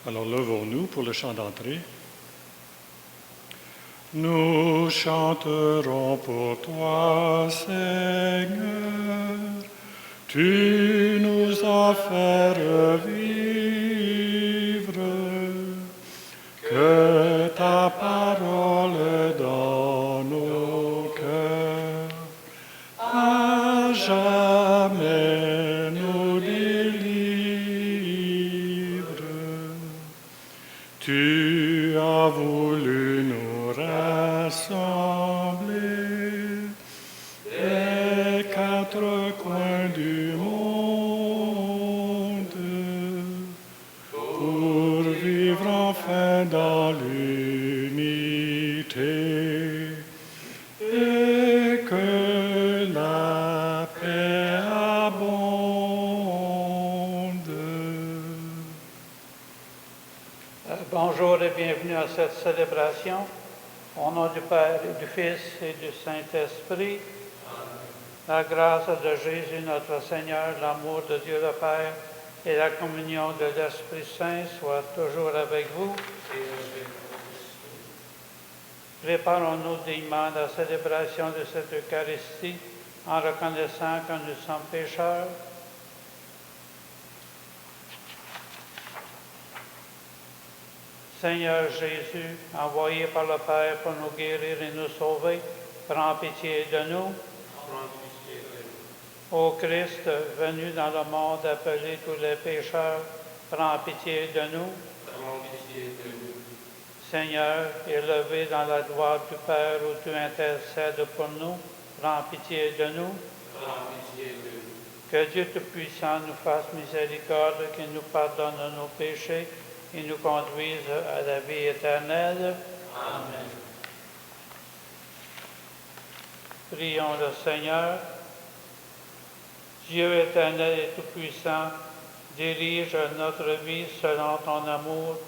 Alors levons-nous pour le chant d'entrée. Nous chanterons pour toi, Seigneur, tu nous as fait revivre, que ta parole dans nos cœurs à jamais nous délivre. Tu as voulu nous rassembler des quatre coins du monde pour vivre enfin dans l'unité et que la paix abonde. Bonjour et bienvenue à cette célébration. Au nom du Père et du Fils et du Saint-Esprit, la grâce de Jésus notre Seigneur, l'amour de Dieu le Père et la communion de l'Esprit Saint soient toujours avec vous. Préparons-nous dignement à la célébration de cette Eucharistie en reconnaissant que nous sommes pécheurs. Seigneur Jésus, envoyé par le Père pour nous guérir et nous sauver, prends pitié de nous. Ô Christ, venu dans le monde appeler tous les pécheurs, prends pitié de nous. Seigneur, élevé dans la gloire du Père où tu intercèdes pour nous, prends pitié de nous. Que Dieu Tout-Puissant nous fasse miséricorde, qu'il nous pardonne nos péchés et nous conduise à la vie éternelle. Amen. Prions le Seigneur. Dieu éternel et tout-puissant, dirige notre vie selon ton amour,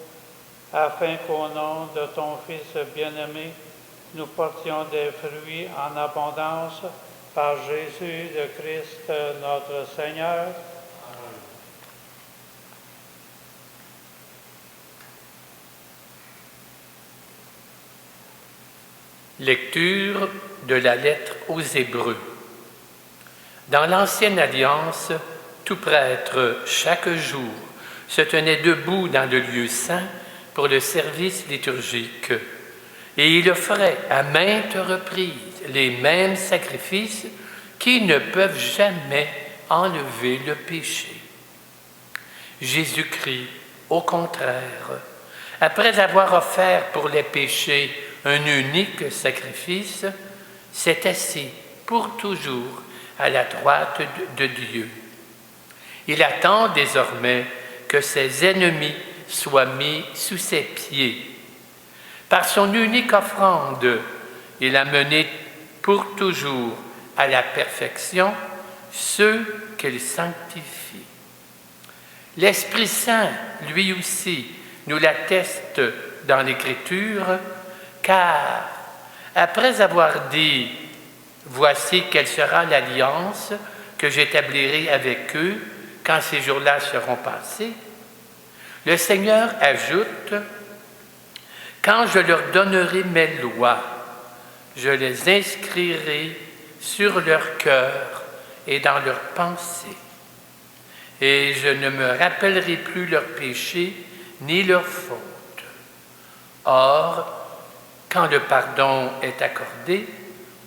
afin qu'au nom de ton Fils bien-aimé, nous portions des fruits en abondance par Jésus le Christ notre Seigneur. Lecture de la lettre aux Hébreux. Dans l'Ancienne Alliance, tout prêtre, chaque jour, se tenait debout dans le lieu saint pour le service liturgique, et il offrait à maintes reprises les mêmes sacrifices qui ne peuvent jamais enlever le péché. Jésus-Christ, au contraire, après avoir offert pour les péchés un unique sacrifice, s'est assis pour toujours à la droite de Dieu. Il attend désormais que ses ennemis soient mis sous ses pieds. Par son unique offrande, il a mené pour toujours à la perfection ceux qu'il sanctifie. L'Esprit Saint, lui aussi, nous l'atteste dans l'Écriture, car après avoir dit « Voici quelle sera l'alliance que j'établirai avec eux quand ces jours-là seront passés », le Seigneur ajoute « Quand je leur donnerai mes lois, je les inscrirai sur leur cœur et dans leurs pensées, et je ne me rappellerai plus leurs péchés ni leurs fautes. » Or, quand le pardon est accordé,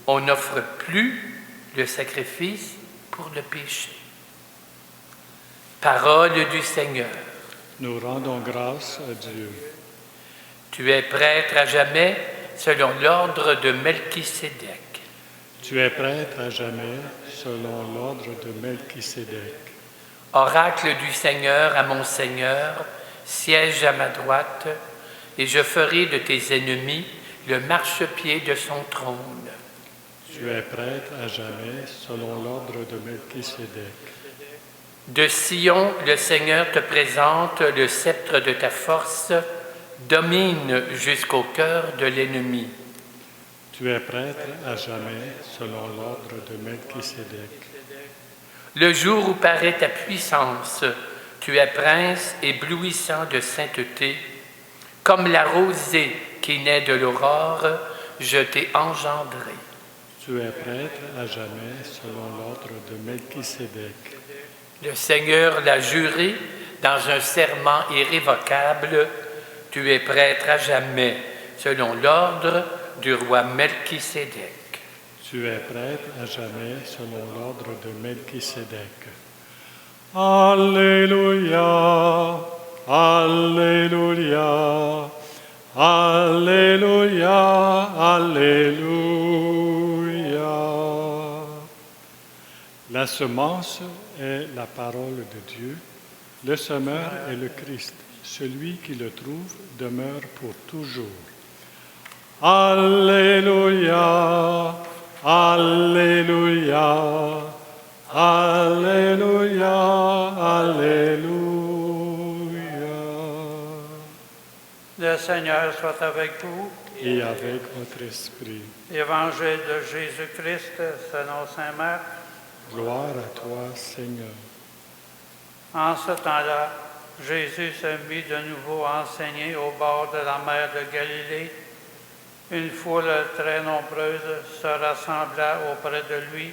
on n'offre plus le sacrifice pour le péché. Parole du Seigneur. Nous rendons grâce à Dieu. Tu es prêtre à jamais selon l'ordre de Melchisédek. Tu es prêtre à jamais selon l'ordre de Melchisédek. Oracle du Seigneur à mon Seigneur, siège à ma droite, et je ferai de tes ennemis le marchepied de son trône. Tu es prêtre à jamais selon l'ordre de Melchisédek. De Sion, le Seigneur te présente le sceptre de ta force, domine jusqu'au cœur de l'ennemi. Tu es prêtre à jamais selon l'ordre de Melchisédek. Le jour où paraît ta puissance, Tu es prince éblouissant de sainteté. Comme la rosée qui naît de l'aurore, je t'ai engendré. Tu es prêtre à jamais selon l'ordre de Melchisédek. Le Seigneur l'a juré dans un serment irrévocable. Tu es prêtre à jamais selon l'ordre du roi Melchisédek. Tu es prêtre à jamais selon l'ordre de Melchisédek. Alléluia, Alléluia, Alléluia, Alléluia. La semence est la parole de Dieu, le semeur est le Christ. Celui qui le trouve demeure pour toujours. Alléluia, Alléluia, Alléluia, Alléluia. Le Seigneur soit avec vous. Et avec votre esprit. Évangile de Jésus-Christ selon saint Marc. Gloire à toi, Seigneur. En ce temps-là, Jésus se mit de nouveau à enseigner au bord de la mer de Galilée. Une foule très nombreuse se rassembla auprès de lui,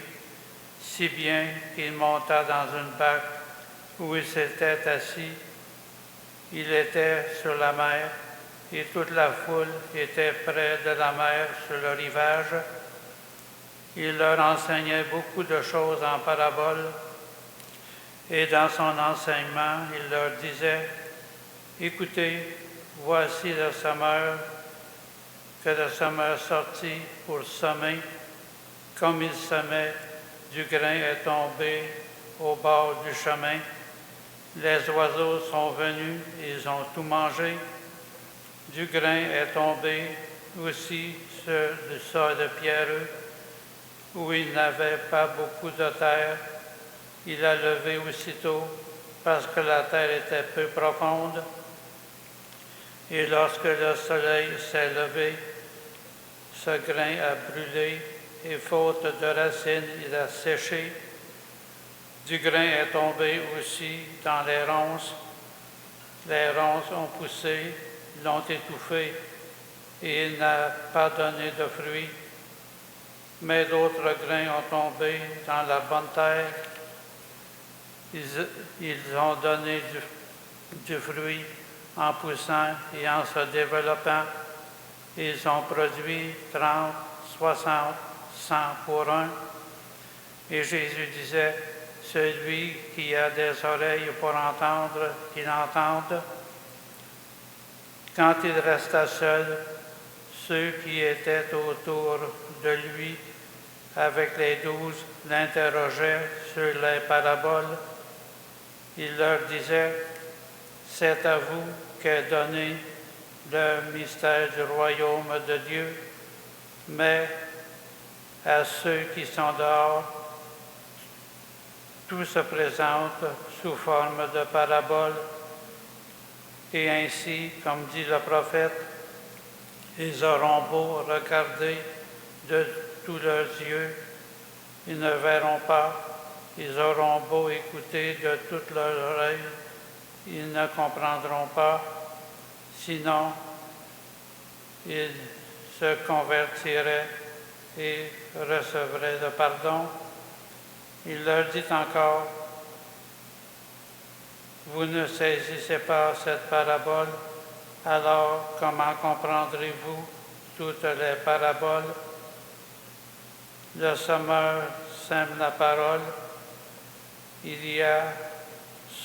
si bien qu'il monta dans une barque où il s'était assis. Il était sur la mer et toute la foule était près de la mer sur le rivage. Il leur enseignait beaucoup de choses en paraboles et dans son enseignement, il leur disait « Écoutez, voici le semeur, que le semeur sortit pour semer. Comme il semait, du grain est tombé au bord du chemin. Les oiseaux sont venus, ils ont tout mangé. Du grain est tombé aussi sur du sol pierreux, où il n'avait pas beaucoup de terre. Il a levé aussitôt, parce que la terre était peu profonde. Et lorsque le soleil s'est levé, ce grain a brûlé, et faute de racines, il a séché. Du grain est tombé aussi dans les ronces. Les ronces ont poussé, l'ont étouffé, et il n'a pas donné de fruits. Mais d'autres grains ont tombé dans la bonne terre. Ils ont donné du fruit en poussant et en se développant. Ils ont produit 30, 60, 100 pour un. Et Jésus disait, celui qui a des oreilles pour entendre, qu'il entende. Quand il resta seul, ceux qui étaient autour de lui, avec les 12, l'interrogeaient sur les paraboles. Il leur disait, c'est à vous qu'est donné le mystère du royaume de Dieu, mais à ceux qui sont dehors, tout se présente sous forme de paraboles. Et ainsi, comme dit le prophète, ils auront beau regarder de tous leurs yeux, ils ne verront pas. Ils auront beau écouter de toutes leurs oreilles, ils ne comprendront pas. Sinon, ils se convertiraient et recevraient le pardon. Il leur dit encore, vous ne saisissez pas cette parabole, alors comment comprendrez-vous toutes les paraboles? Le semeur sème la parole. Il y a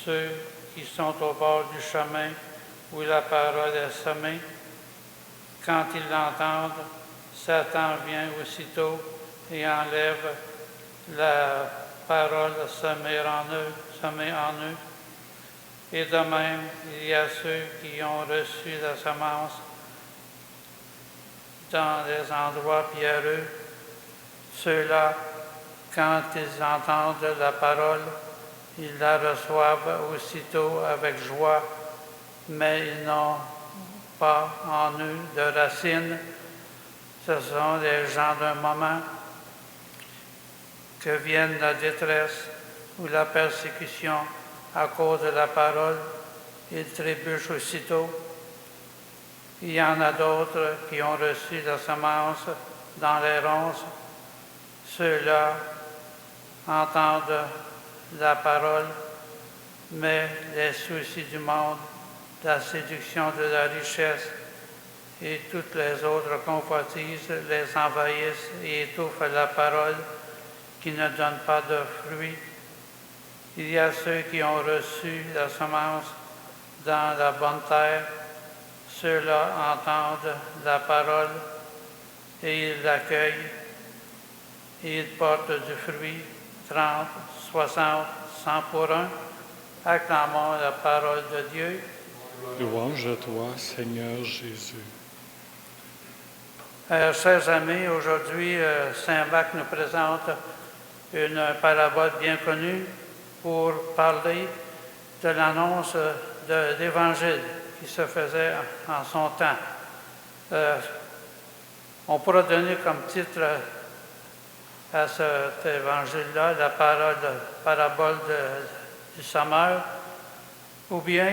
ceux qui sont au bord du chemin où la parole est semée. Quand ils l'entendent, Satan vient aussitôt et enlève la parole semée en eux. Et de même, il y a ceux qui ont reçu la semence dans les endroits pierreux. Ceux-là, quand ils entendent la parole, ils la reçoivent aussitôt avec joie, mais ils n'ont pas en eux de racines. Ce sont les gens d'un moment que vienne la détresse ou la persécution à cause de la parole, ils trébuchent aussitôt. Il y en a d'autres qui ont reçu la semence dans les ronces. Ceux-là entendent la parole, mais les soucis du monde, la séduction de la richesse et toutes les autres convoitises les envahissent et étouffent la parole qui ne donne pas de fruits. Il y a ceux qui ont reçu la semence dans la bonne terre. Ceux-là entendent la parole et ils l'accueillent et ils portent du fruit 30, 60, 100 pour un. Acclamons la parole de Dieu. Louange à toi, Seigneur Jésus. Chers amis, aujourd'hui, Saint Marc nous présente une parabole bien connue pour parler de l'annonce de l'Évangile qui se faisait en son temps. On pourra donner comme titre à cet évangile-là la parabole du sommeur, ou bien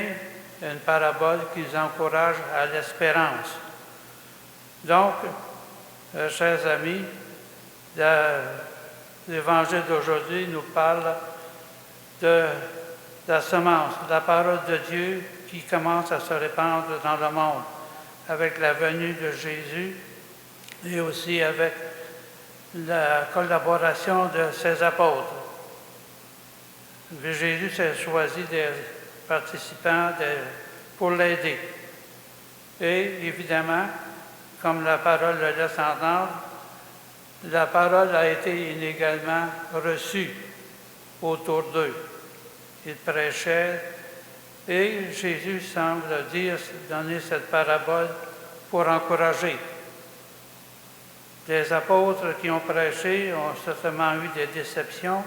une parabole qui nous encourage à l'espérance. Donc, chers amis, l'évangile d'aujourd'hui nous parle de la semence, la parole de Dieu qui commence à se répandre dans le monde avec la venue de Jésus et aussi avec la collaboration de ses apôtres. Jésus s'est choisi des participants pour l'aider. Et évidemment, comme la parole le laisse entendre, la parole a été inégalement reçue autour d'eux. Ils prêchaient et Jésus semble donner cette parabole pour encourager. Les apôtres qui ont prêché ont certainement eu des déceptions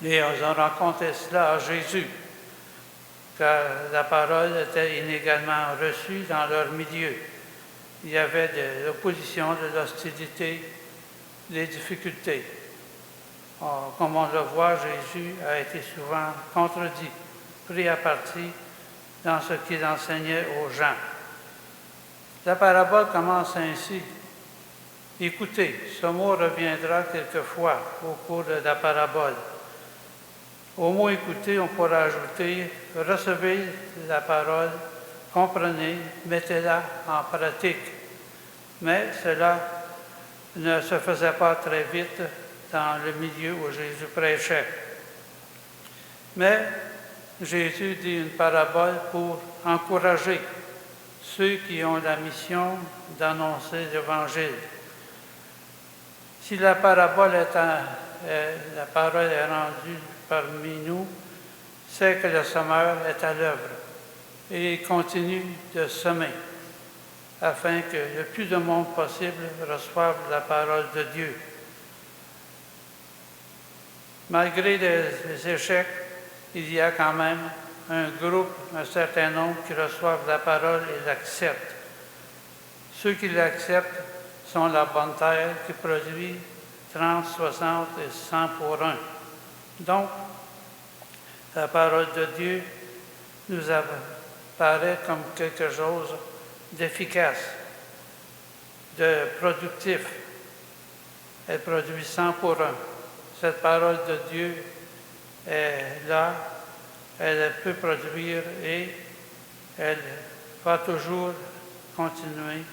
et ils ont rencontré cela à Jésus, car la parole était inégalement reçue dans leur milieu. Il y avait de l'opposition, de l'hostilité, des difficultés. Comme on le voit, Jésus a été souvent contredit, pris à partie dans ce qu'il enseignait aux gens. La parabole commence ainsi. Écoutez, ce mot reviendra quelquefois au cours de la parabole. Au mot écoutez, on pourra ajouter recevez la parole, comprenez, mettez-la en pratique. Mais cela ne se faisait pas très vite dans le milieu où Jésus prêchait. Mais Jésus dit une parabole pour encourager ceux qui ont la mission d'annoncer l'Évangile. Si la parole est rendue parmi nous, c'est que le semeur est à l'œuvre et il continue de semer afin que le plus de monde possible reçoive la parole de Dieu. Malgré les échecs, il y a quand même un groupe, un certain nombre qui reçoivent la parole et l'acceptent. Ceux qui l'acceptent sont la bonne terre qui produit 30, 60 et 100 pour un. Donc, la parole de Dieu nous apparaît comme quelque chose d'efficace, de productif. Elle produit 100 pour un. Cette parole de Dieu est là, elle peut produire et elle va toujours continuer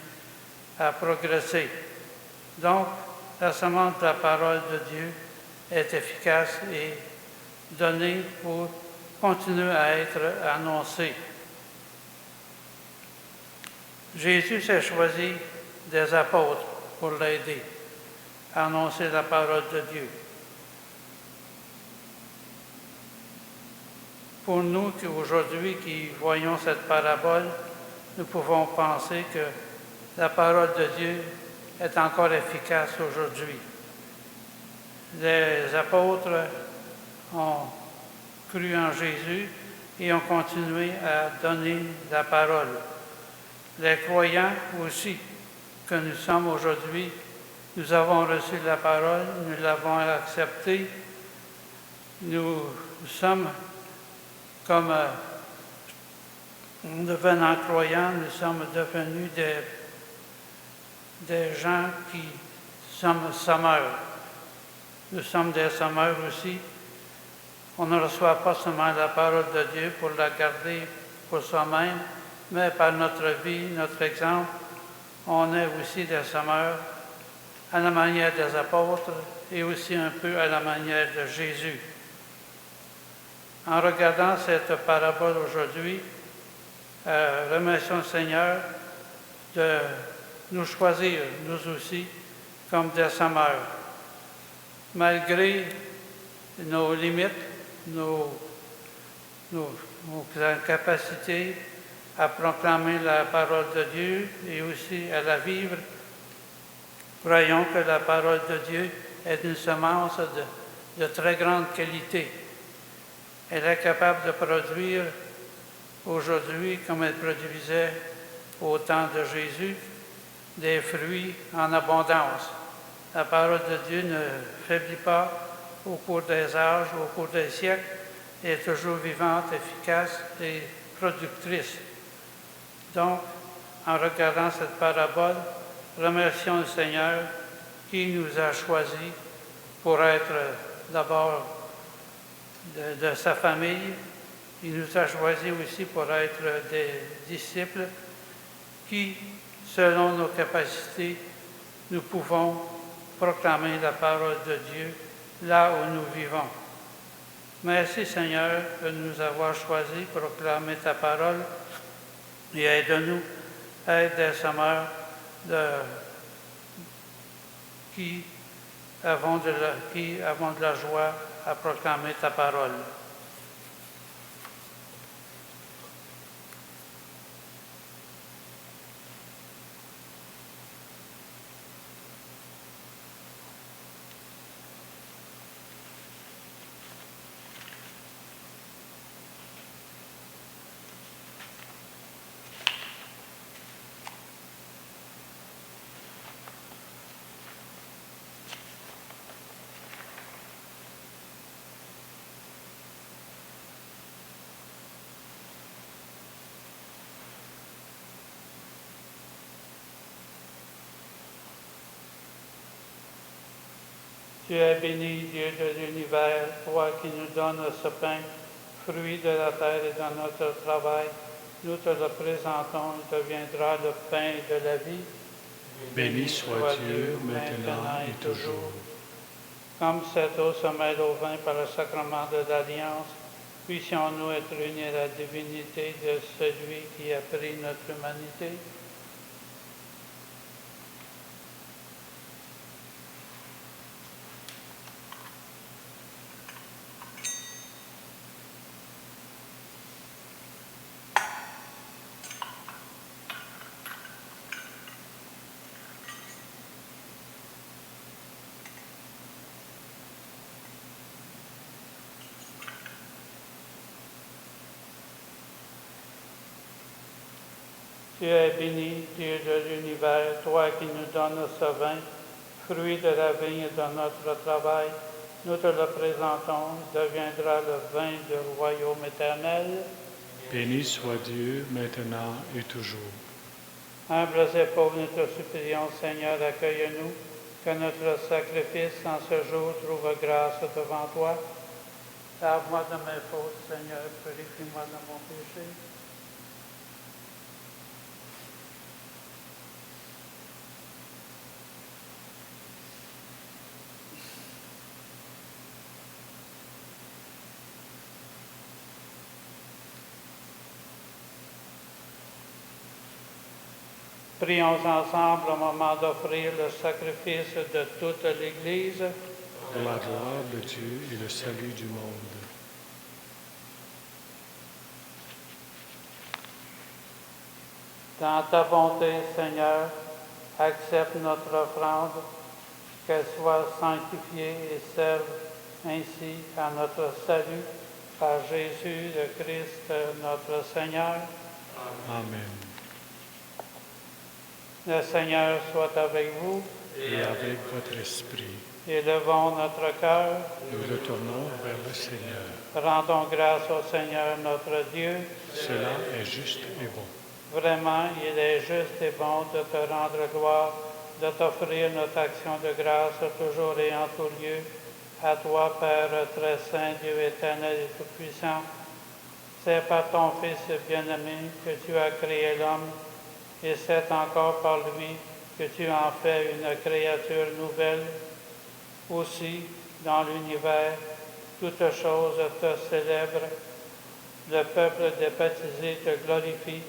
à progresser. Donc, la semence de la parole de Dieu est efficace et donnée pour continuer à être annoncée. Jésus s'est choisi des apôtres pour l'aider à annoncer la parole de Dieu. Pour nous qui aujourd'hui qui voyons cette parabole, nous pouvons penser que la parole de Dieu est encore efficace aujourd'hui. Les apôtres ont cru en Jésus et ont continué à donner la parole. Les croyants aussi que nous sommes aujourd'hui, nous avons reçu la parole, nous l'avons acceptée, nous sommes Comme devenant croyants, nous sommes devenus des gens qui sommes sommeurs. Nous sommes des sommeurs aussi. On ne reçoit pas seulement la parole de Dieu pour la garder pour soi-même, mais par notre vie, notre exemple, on est aussi des sommeurs à la manière des apôtres et aussi un peu à la manière de Jésus. En regardant cette parabole aujourd'hui, remercions le Seigneur de nous choisir, nous aussi, comme des sommeurs. Malgré nos limites, nos incapacités à proclamer la parole de Dieu et aussi à la vivre, croyons que la parole de Dieu est une semence de très grande qualité. Elle est capable de produire aujourd'hui, comme elle produisait au temps de Jésus, des fruits en abondance. La parole de Dieu ne faiblit pas au cours des âges, au cours des siècles, elle est toujours vivante, efficace et productrice. Donc, en regardant cette parabole, remercions le Seigneur qui nous a choisis pour être d'abord de sa famille. Il nous a choisis aussi pour être des disciples qui, selon nos capacités, nous pouvons proclamer la parole de Dieu là où nous vivons. Merci Seigneur de nous avoir choisis pour proclamer ta parole et aide-nous à être des sommeurs qui avons de la joie à proclamer ta parole. Tu es béni, Dieu de l'univers, toi qui nous donnes ce pain, fruit de la terre et de notre travail. Nous te le présentons, il deviendra le pain de la vie. Béni soit Dieu, maintenant et toujours. Comme cette eau se mêle au vin par le sacrement de l'Alliance, puissions-nous être unis à la divinité de celui qui a pris notre humanité. Tu es béni, Dieu de l'univers, toi qui nous donnes ce vin, fruit de la vigne et de notre travail. Nous te le présentons, il deviendra le vin du royaume éternel. Béni soit Dieu, maintenant et toujours. Humbles et pauvres, nous te supplions, Seigneur, accueille-nous, que notre sacrifice en ce jour trouve grâce devant toi. Lave-moi de mes fautes, Seigneur, purifie-moi de mon péché. Prions ensemble au moment d'offrir le sacrifice de toute l'Église. Pour la gloire de Dieu et le salut du monde. Dans ta bonté, Seigneur, accepte notre offrande, qu'elle soit sanctifiée et serve ainsi à notre salut par Jésus le Christ, notre Seigneur. Amen. Le Seigneur soit avec vous. et avec votre esprit. Élevons notre cœur. Nous le tournons vers le Seigneur. Rendons grâce au Seigneur notre Dieu. Cela est juste et bon. Vraiment, il est juste et bon de te rendre gloire, de t'offrir notre action de grâce toujours et en tout lieu. À toi, Père très saint, Dieu éternel et tout-puissant, c'est par ton Fils bien-aimé que tu as créé l'homme, et c'est encore par lui que tu en fais une créature nouvelle. Aussi, dans l'univers, toutes choses te célèbrent. Le peuple des baptisés te glorifie.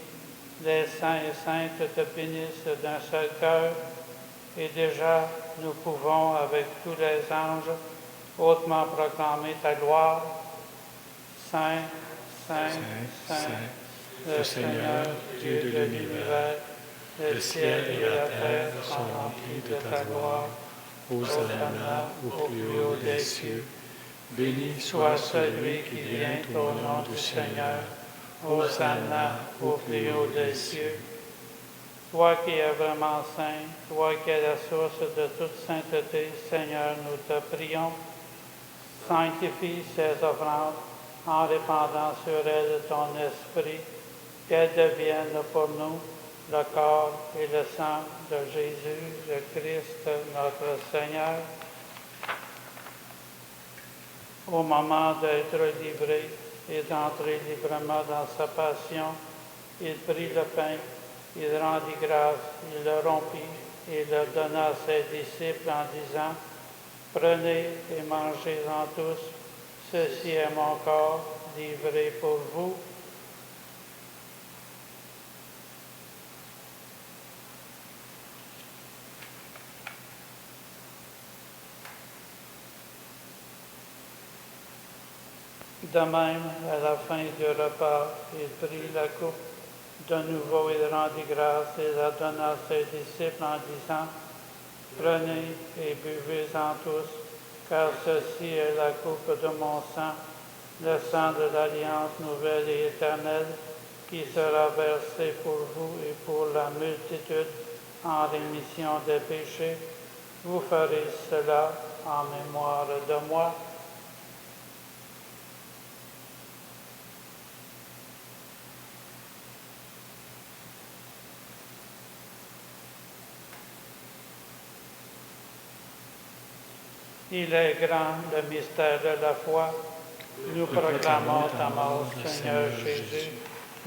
Les saints et saintes te bénissent d'un seul cœur. Et déjà, nous pouvons, avec tous les anges, hautement proclamer ta gloire. Saint, Saint, Saint, le Seigneur, Dieu de l'univers, le ciel et la terre sont remplis de ta gloire. Hosanna au plus haut des cieux. Béni soit celui qui vient au nom du Seigneur. Hosanna au plus haut des cieux. Toi qui es vraiment saint, toi qui es la source de toute sainteté, Seigneur, nous te prions. Sanctifie ces offrandes en répandant sur elles ton esprit, qu'elles deviennent pour nous le corps et le sang de Jésus, le Christ, notre Seigneur. Au moment d'être livré et d'entrer librement dans sa passion, il prit le pain, il rendit grâce, il le rompit et le donna à ses disciples en disant, « Prenez et mangez-en tous, ceci est mon corps livré pour vous. » De même, à la fin du repas, il prit la coupe. De nouveau, il rendit grâce et la donna à ses disciples en disant, « Prenez et buvez-en tous, car ceci est la coupe de mon sang, le sang de l'alliance nouvelle et éternelle, qui sera versé pour vous et pour la multitude en rémission des péchés. Vous ferez cela en mémoire de moi. » Il est grand le mystère de la foi. Nous proclamons ta mort, Seigneur Jésus.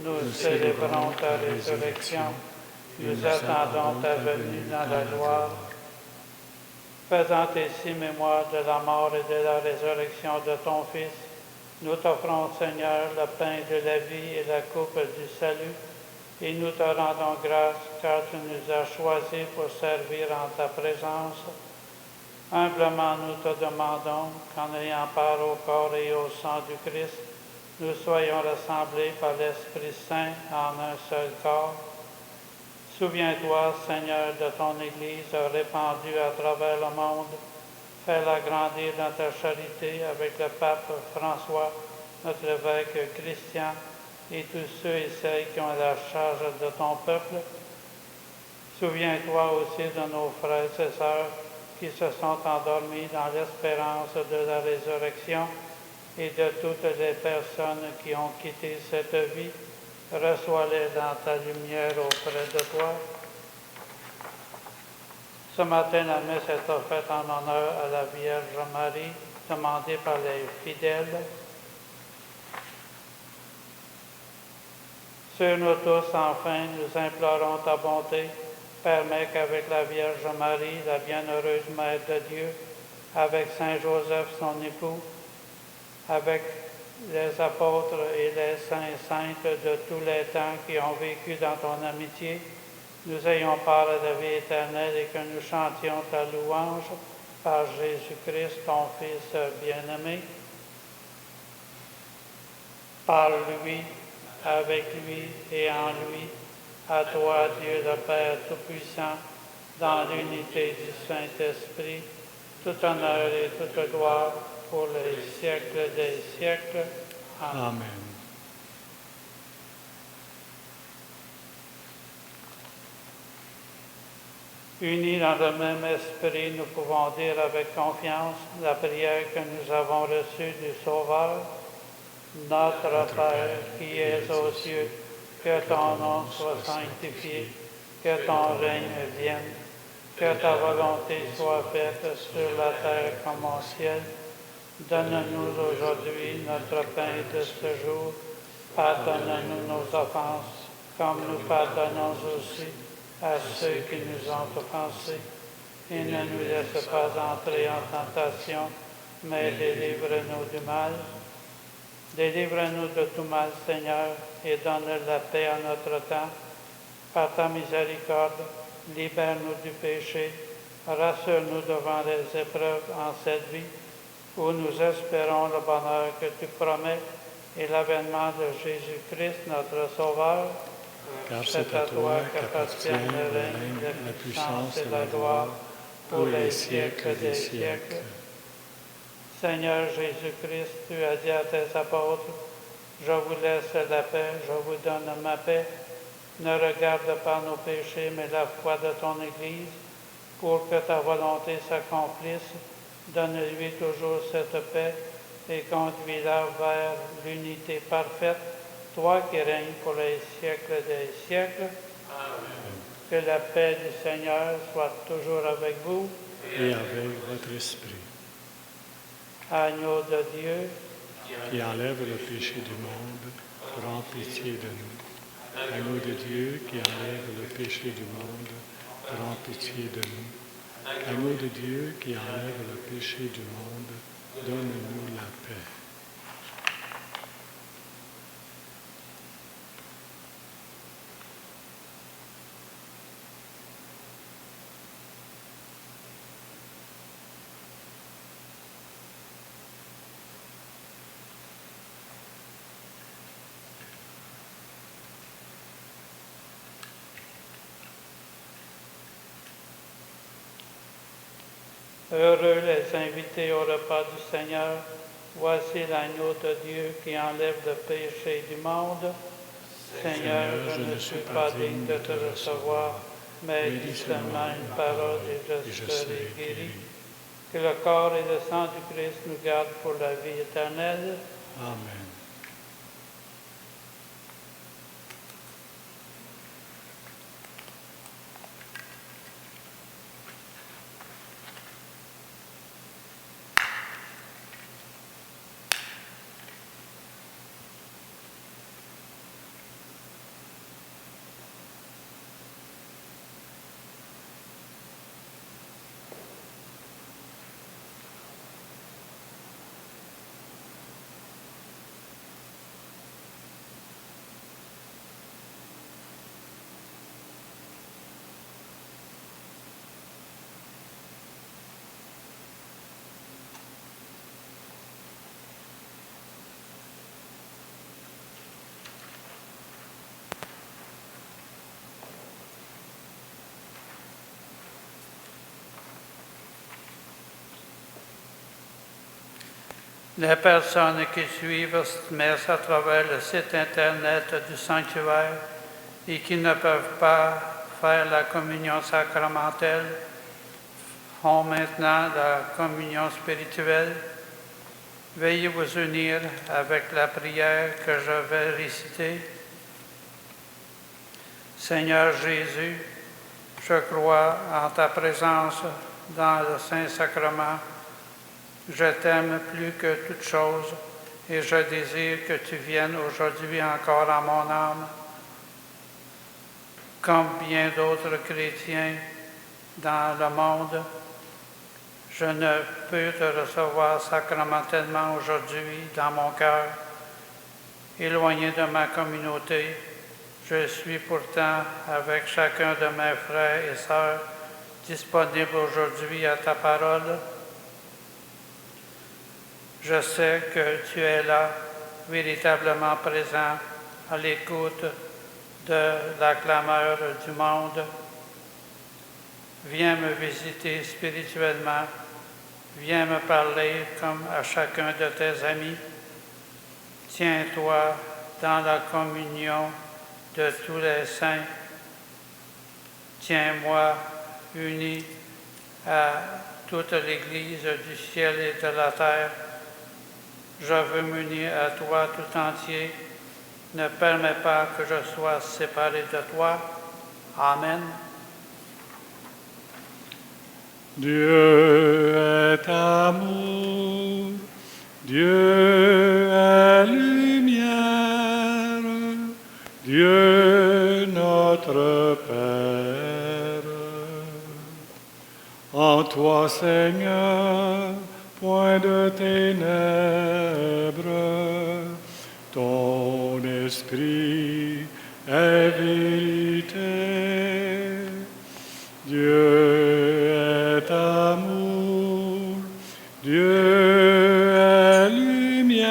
Nous célébrons ta résurrection. Nous attendons ta venue dans la gloire. Faisant ainsi mémoire de la mort et de la résurrection de ton Fils, nous t'offrons, Seigneur, le pain de la vie et la coupe du salut, et nous te rendons grâce car tu nous as choisis pour servir en ta présence. Humblement, nous te demandons qu'en ayant part au corps et au sang du Christ, nous soyons rassemblés par l'Esprit Saint en un seul corps. Souviens-toi, Seigneur, de ton Église répandue à travers le monde. Fais-la grandir dans ta charité avec le pape François, notre évêque Christian, et tous ceux et celles qui ont la charge de ton peuple. Souviens-toi aussi de nos frères et sœurs qui se sont endormis dans l'espérance de la résurrection et de toutes les personnes qui ont quitté cette vie. Reçois-les dans ta lumière auprès de toi. Ce matin, la messe est offerte en honneur à la Vierge Marie, demandée par les fidèles. Sur nous tous, enfin, nous implorons ta bonté. Permets qu'avec la Vierge Marie, la bienheureuse Mère de Dieu, avec Saint Joseph, son époux, avec les apôtres et les saints et saintes de tous les temps qui ont vécu dans ton amitié, nous ayons part à la vie éternelle et que nous chantions ta louange par Jésus-Christ, ton Fils bien-aimé. Par lui, avec lui et en lui, à toi, Dieu le Père Tout-Puissant, dans l'unité du Saint-Esprit, tout honneur et toute gloire pour les siècles des siècles. Amen. Amen. Unis dans le même esprit, nous pouvons dire avec confiance la prière que nous avons reçue du Sauveur. Notre Père qui es aux cieux, que ton nom soit sanctifié, que ton règne vienne, que ta volonté soit faite sur la terre comme au ciel. Donne-nous aujourd'hui notre pain de ce jour. Pardonne-nous nos offenses, comme nous pardonnons aussi à ceux qui nous ont offensés. Et ne nous laisse pas entrer en tentation, mais délivre-nous du mal. Délivre-nous de tout mal, Seigneur, et donne la paix à notre temps. Par ta miséricorde, libère-nous du péché, rassure-nous devant les épreuves en cette vie, où nous espérons le bonheur que tu promets et l'avènement de Jésus-Christ, notre Sauveur. Car c'est à toi qu'appartiennent le règne, la puissance et la gloire pour les siècles des siècles. Seigneur Jésus-Christ, tu as dit à tes apôtres, « Je vous laisse la paix, je vous donne ma paix. Ne regarde pas nos péchés, mais la foi de ton Église, pour que ta volonté s'accomplisse. Donne-lui toujours cette paix et conduis-la vers l'unité parfaite, toi qui règnes pour les siècles des siècles. Amen. Que la paix du Seigneur soit toujours avec vous. Et avec votre esprit. Agneau de Dieu, qui enlève le péché du monde, prends pitié de nous. Agneau de Dieu, qui enlève le péché du monde, prends pitié de nous. Agneau de Dieu, qui enlève le péché du monde, donne-nous la paix. Heureux les invités au repas du Seigneur. Voici l'agneau de Dieu qui enlève le péché du monde. Seigneur, je ne suis pas digne de te recevoir, mais dis seulement une parole et je serai guéri. Que le corps et le sang du Christ nous gardent pour la vie éternelle. Amen. Les personnes qui suivent cette messe à travers le site Internet du sanctuaire et qui ne peuvent pas faire la communion sacramentelle font maintenant la communion spirituelle. Veuillez vous unir avec la prière que je vais réciter. Seigneur Jésus, je crois en ta présence dans le Saint-Sacrement. Je t'aime plus que toute chose et je désire que tu viennes aujourd'hui encore à mon âme. Comme bien d'autres chrétiens dans le monde, je ne peux te recevoir sacramentellement aujourd'hui dans mon cœur. Éloigné de ma communauté, je suis pourtant avec chacun de mes frères et sœurs disponible aujourd'hui à ta parole. Je sais que tu es là, véritablement présent, à l'écoute de la clameur du monde. Viens me visiter spirituellement, viens me parler comme à chacun de tes amis. Tiens-toi dans la communion de tous les saints. Tiens-moi unis à toute l'Église du ciel et de la terre, je veux m'unir à toi tout entier. Ne permets pas que je sois séparé de toi. Amen. Dieu est amour, Dieu est lumière, Dieu notre Père. En toi, Seigneur, point de ténèbres, ton esprit est vérité. Dieu est amour, Dieu est lumière,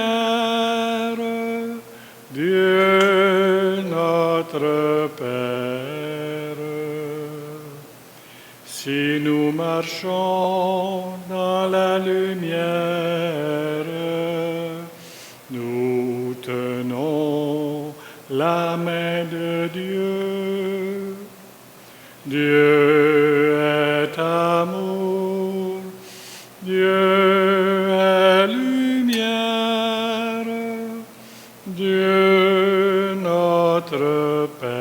Dieu notre Père. Si nous marchons dans la lumière, nous tenons la main de Dieu. Dieu est amour, Dieu est lumière, Dieu notre Père.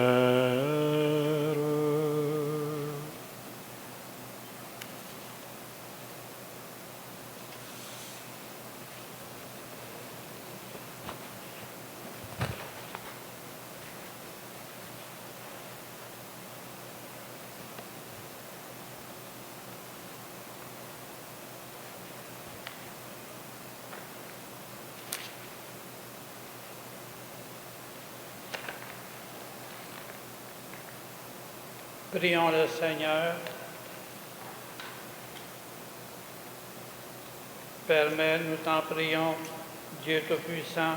Prions le Seigneur. Permets, nous t'en prions, Dieu Tout-Puissant,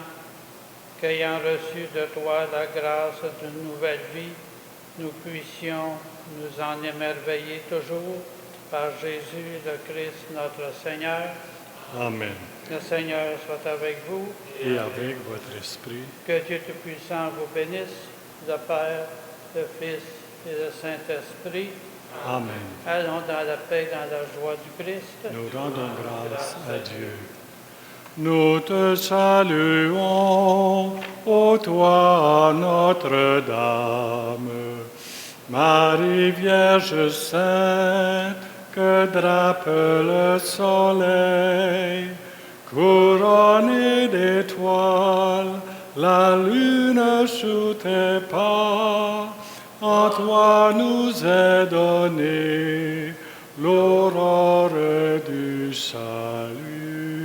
qu'ayant reçu de toi la grâce d'une nouvelle vie, nous puissions nous en émerveiller toujours par Jésus le Christ notre Seigneur. Amen. Le Seigneur soit avec vous. Et avec votre esprit, Que Dieu Tout-Puissant vous bénisse, le Père, le Fils et le Saint-Esprit. Amen. Allons dans la paix, dans la joie du Christ. Nous rendons grâce à Dieu. Nous te saluons, ô toi, Notre-Dame, Marie Vierge Sainte, que drape le soleil, couronnée d'étoiles, la lune sous tes pas. En toi nous est donnée l'aurore du salut.